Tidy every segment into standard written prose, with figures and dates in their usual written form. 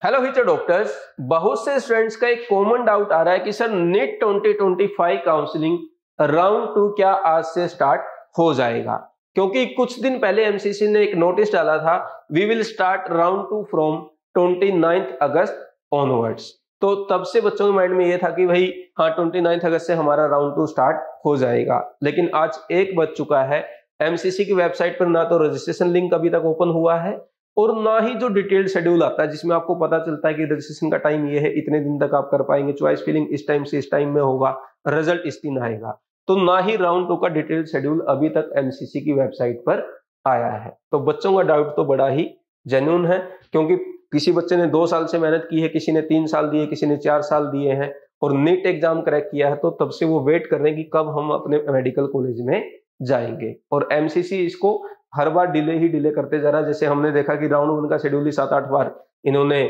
Hello future doctors. बहुत से students का एक कॉमन डाउट आ रहा है कि सर नीट 2025 काउंसलिंग राउंड 2 क्या आज से स्टार्ट हो जाएगा? क्योंकि कुछ दिन पहले एमसीसी ने एक नोटिस डाला था, we will start round 2 from 29 August onwards. तो तब से बच्चों के माइंड में ये था कि भाई हाँ 29 अगस्त से हमारा राउंड 2 स्टार्ट हो जाएगा। लेकिन आज एक बज चुका है, एमसीसी की वेबसाइट पर ना तो रजिस्ट्रेशन लिंक अभी तक ओपन हुआ है और ना ही जो डिटेल्ड शेड्यूल आता है जिसमें आपको पता चलता है कि रजिस्ट्रेशन का टाइम ये है, इतने दिन तक आप कर पाएंगे, चॉइस फिलिंग इस टाइम से इस टाइम में होगा, रिजल्ट इस दिन आएगा। तो ना ही राउंड 2 का डिटेल्ड शेड्यूल अभी तक एमसीसी की वेबसाइट पर आया है। तो बच्चों का डाउट तो बड़ा ही जेन्युइन है, क्योंकि किसी बच्चे ने 2 साल से मेहनत की है, किसी ने 3 साल दिए, किसी ने 4 साल दिए हैं और नीट एग्जाम क्रैक किया है, तो तब से वो वेट कर रहे हैं कि कब हम अपने मेडिकल कॉलेज में जाएंगे। और एमसीसी इसको हर बार डिले ही डिले करते जा रहा है। जैसे हमने देखा कि राउंड 1 का शेड्यूल ही 7-8 बार इन्होंने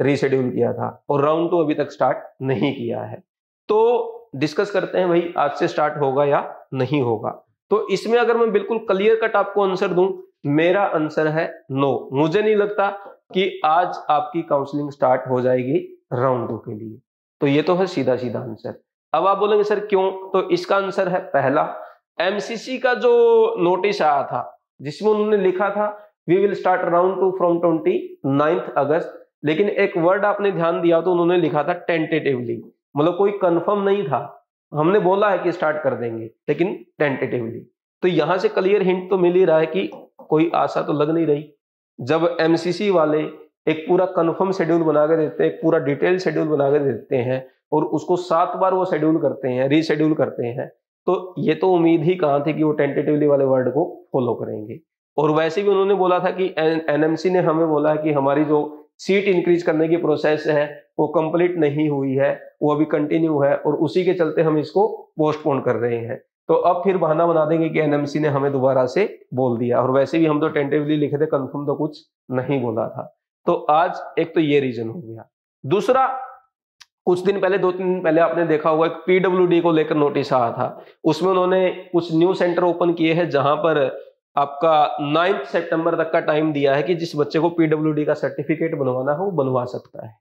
रीशेड्यूल किया था और राउंड 2 अभी तक स्टार्ट नहीं किया है। तो डिस्कस करते हैं भाई आज से स्टार्ट होगा या नहीं होगा। तो इसमें अगर मैं बिल्कुल क्लियर कट आपको आंसर दूं, मेरा आंसर है नो। मुझे नहीं लगता कि आज आपकी काउंसलिंग स्टार्ट हो जाएगी राउंड 2 के लिए। तो ये तो है सीधा सीधा आंसर। अब आप बोलेंगे सर क्यों? तो इसका आंसर है पहला, एमसीसी का जो नोटिस आया था जिसमें उन्होंने लिखा था we will start round 2 from 29 August, लेकिन एक वर्ड आपने ध्यान दिया तो उन्होंने लिखा था टेंटेटिवली, मतलब कोई कंफर्म नहीं था। हमने बोला है कि स्टार्ट कर देंगे लेकिन टेंटेटिवली। तो यहां से क्लियर हिंट तो मिल ही रहा है कि कोई आशा तो लग नहीं रही। जब एमसीसी वाले एक पूरा कंफर्म शेड्यूल बना के देते हैं, एक पूरा डिटेल शेड्यूल बना के देते हैं और उसको 7 बार वो शेड्यूल करते हैं, रीशेड्यूल करते हैं, तो ये तो उम्मीद ही कहां थी कि वो टेंटेटिवली वाले वर्ड को फॉलो करेंगे। और वैसे भी उन्होंने बोला था कि एनएमसी ने हमें बोला है कि हमारी जो सीट इंक्रीज करने की प्रोसेस है वो कंप्लीट नहीं हुई है, वो अभी कंटिन्यू है और उसी के चलते हम इसको पोस्टपोन कर रहे हैं। तो अब फिर बहाना बना देंगे कि एनएमसी ने हमें दोबारा से बोल दिया, और वैसे भी हम तो टेंटेटिवली लिखे थे, कंफर्म तो कुछ नहीं बोला था। तो आज एक तो ये रीजन हो गया। दूसरा, कुछ दिन पहले 2-3 दिन पहले आपने देखा होगा एक पीडब्ल्यूडी को लेकर नोटिस आया था। उसमें उन्होंने कुछ न्यू सेंटर ओपन किए हैं जहां पर आपका 9 सितंबर तक का टाइम दिया है कि जिस बच्चे को पीडब्ल्यूडी का सर्टिफिकेट बनवाना है वो बनवा सकता है।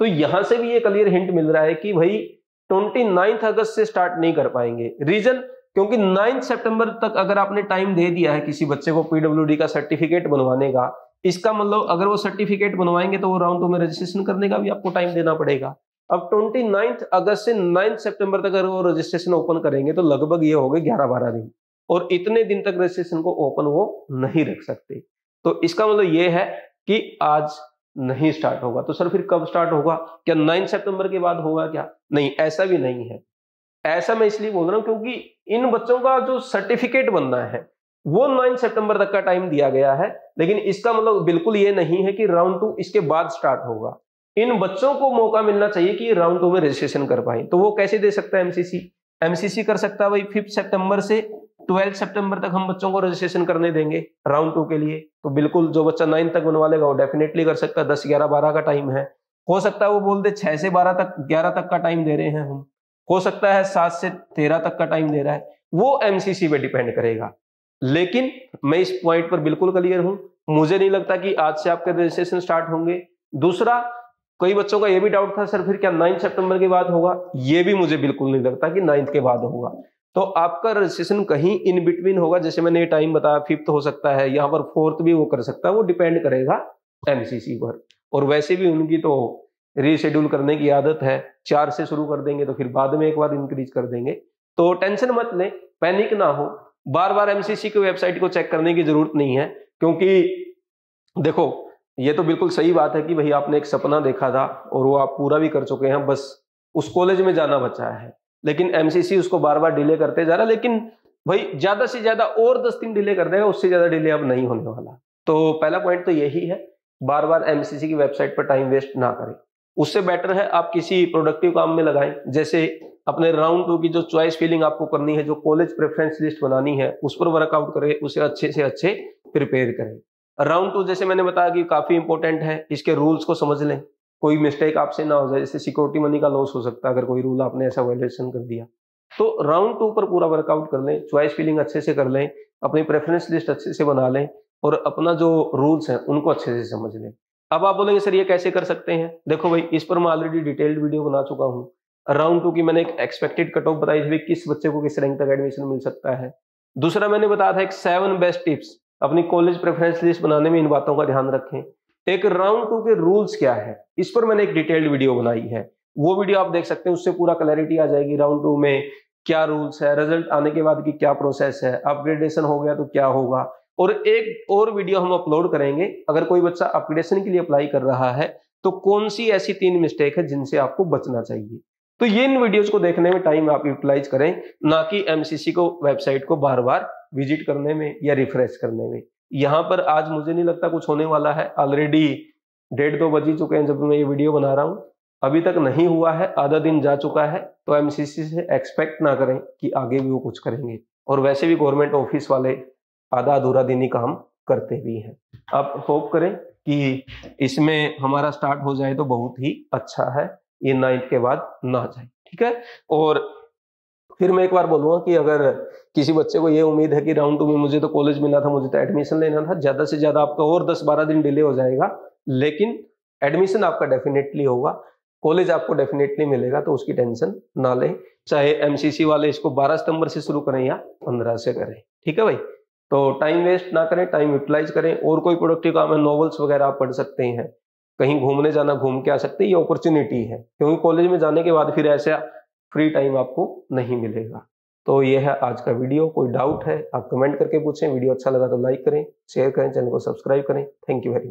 तो यहां से भी ये क्लियर हिंट मिल रहा है कि भाई 29 अगस्त से स्टार्ट नहीं कर पाएंगे। रीजन, क्योंकि 9 सितंबर तक अगर आपने टाइम दे दिया है किसी बच्चे को पीडब्ल्यूडी का सर्टिफिकेट बनवाने का, इसका मतलब अगर वो सर्टिफिकेट बनवाएंगे तो वो राउंड 2 में रजिस्ट्रेशन करने का भी आपको टाइम देना पड़ेगा। अब 29 अगस्त से 9 सितंबर तक अगर वो रजिस्ट्रेशन ओपन करेंगे तो लगभग ये हो गए 11-12 दिन, और इतने दिन तक रजिस्ट्रेशन को ओपन वो नहीं रख सकते। तो इसका मतलब ये है कि आज नहीं स्टार्ट होगा। तो सर फिर कब स्टार्ट होगा? क्या 9 सितंबर के बाद होगा क्या? नहीं, ऐसा भी नहीं है। ऐसा मैं इसलिए बोल रहा हूं क्योंकि इन बच्चों का जो सर्टिफिकेट बनना है वो 9 सितंबर तक का टाइम दिया गया है, लेकिन इसका मतलब बिल्कुल ये नहीं है कि राउंड 2 इसके बाद स्टार्ट होगा। इन बच्चों को मौका मिलना चाहिए कि राउंड 2 में रजिस्ट्रेशन कर पाए। तो वो कैसे दे सकता है एमसीसी? एमसीसी कर सकता है भाई 5 सितंबर से 12 सितंबर तक हम बच्चों को रजिस्ट्रेशन करने देंगे राउंड 2 के लिए। तो बिल्कुल जो बच्चा 9 तक बनवा लेगा वो डेफिनेटली कर सकता है। 10, 11, 12 का टाइम है। हो सकता है वो बोल दे 6 से 12 तक, 11 तक का टाइम दे रहे हैं हम। हो सकता है 7 से 13 तक का टाइम दे रहा है, वो एमसीसी पे डिपेंड करेगा। लेकिन मैं इस पॉइंट पर बिल्कुल क्लियर हूं, मुझे नहीं लगता कि आज से आपके रजिस्ट्रेशन स्टार्ट होंगे। दूसरा, कई बच्चों का यह भी डाउट था सर फिर क्या 9 सितंबर के बाद होगा? ये भी मुझे बिल्कुल नहीं लगता कि 9 के बाद होगा। तो आपका रजिस्ट्रेशन कहीं इन बिटवीन होगा। जैसे मैंने ये टाइम बताया 5th हो सकता है, यहाँ पर 4th भी वो कर सकता है, वो डिपेंड करेगा एमसीसी पर। और वैसे भी उनकी तो रीशेड्यूल करने की आदत है, 4 से शुरू कर देंगे तो फिर बाद में एक बार इंक्रीज कर देंगे। तो टेंशन मत लें, पैनिक ना हो। बार बार एमसीसी की वेबसाइट को चेक करने की जरूरत नहीं है, क्योंकि देखो ये तो बिल्कुल सही बात है कि भाई आपने एक सपना देखा था और वो आप पूरा भी कर चुके हैं, बस उस कॉलेज में जाना बचा है। लेकिन एमसीसी उसको बार बार डिले करते जा रहा है। लेकिन भाई ज्यादा से ज्यादा और 10 दिन डिले कर देगा, उससे ज्यादा डिले अब नहीं होने वाला। तो पहला पॉइंट तो यही है, बार बार एमसीसी की वेबसाइट पर टाइम वेस्ट ना करें। उससे बेटर है आप किसी प्रोडक्टिव काम में लगाएं। जैसे अपने राउंड 2 की जो चॉइस फिलिंग आपको करनी है, जो कॉलेज प्रेफरेंस लिस्ट बनानी है, उस पर वर्कआउट करें, उसे अच्छे से अच्छे प्रिपेयर करें। राउंड 2 जैसे मैंने बताया कि काफी इंपॉर्टेंट है, इसके रूल्स को समझ लें, कोई मिस्टेक आपसे ना हो जाए। जैसे सिक्योरिटी मनी का लॉस हो सकता है अगर कोई रूल आपने ऐसा वायलेशन कर दिया। तो राउंड 2 पर पूरा वर्कआउट कर लें, चॉइस फिलिंग अच्छे से कर लें, अपनी प्रेफरेंस लिस्ट अच्छे से बना लें और अपना जो रूल्स हैं उनको अच्छे से समझ लें। अब आप बोलेंगे सर ये कैसे कर सकते हैं? देखो भाई, इस पर मैं ऑलरेडी डिटेल्ड वीडियो बना चुका हूँ। राउंड 2 की मैंने एक एक्सपेक्टेड कट ऑफ बताई थी, किस बच्चे को किस रैंक तक एडमिशन मिल सकता है। दूसरा मैंने बताया था एक 7 बेस्ट टिप्स अपनी कॉलेज प्रेफरेंस लिस्ट बनाने में, इन बातों का ध्यान रखें। एक राउंड 2 के रूल्स क्या है, इस पर मैंने एक डिटेल्ड वीडियो बनाई है, वो वीडियो आप देख सकते हैं, उससे पूरा क्लैरिटी आ जाएगी राउंड 2 में क्या रूल्स है, रिजल्ट आने के बाद की क्या प्रोसेस है, अपग्रेडेशन हो गया तो क्या होगा। और एक और वीडियो हम अपलोड करेंगे, अगर कोई बच्चा अपग्रेडेशन के लिए अप्लाई कर रहा है तो कौन सी ऐसी 3 मिस्टेक है जिनसे आपको बचना चाहिए। तो ये इन वीडियोज को देखने में टाइम आप यूटिलाइज करें, ना कि एमसीसी को वेबसाइट को बार बार विजिट करने में या रिफ्रेश करने में। यहाँ पर आज मुझे नहीं लगता कुछ होने वाला है, ऑलरेडी 1:30-2 बज चुके हैं जब मैं ये वीडियो बना रहा हूँ, अभी तक नहीं हुआ है, आधा दिन जा चुका है। तो एमसीसी से एक्सपेक्ट ना करें कि आगे भी वो कुछ करेंगे, और वैसे भी गवर्नमेंट ऑफिस वाले आधा अधूरा दिन ही काम करते भी हैं। आप होप करें कि इसमें हमारा स्टार्ट हो जाए तो बहुत ही अच्छा है, ये 9th के बाद ना जाए, ठीक है। और फिर मैं एक बार बोलूंगा कि अगर किसी बच्चे को ये उम्मीद है कि राउंड 2 में मुझे तो कॉलेज मिला था, मुझे तो एडमिशन लेना था, ज्यादा से ज्यादा आपका और 10-12 दिन डिले हो जाएगा, लेकिन एडमिशन आपका डेफिनेटली होगा, कॉलेज आपको डेफिनेटली मिलेगा, तो उसकी टेंशन ना लें। चाहे एमसीसी वाले इसको 12 सितंबर से शुरू करें या 15 से करें, ठीक है भाई। तो टाइम वेस्ट ना करें, टाइम यूटिलाइज करें। और कोई प्रोडक्टिव काम है, नॉवेल्स वगैरह आप पढ़ सकते हैं, कहीं घूमने जाना घूम के आ सकते हैं, ये अपॉर्चुनिटी है, क्योंकि कॉलेज में जाने के बाद फिर ऐसा फ्री टाइम आपको नहीं मिलेगा। तो ये है आज का वीडियो। कोई डाउट है आप कमेंट करके पूछें, वीडियो अच्छा लगा तो लाइक करें, शेयर करें, चैनल को सब्सक्राइब करें। Thank you very much.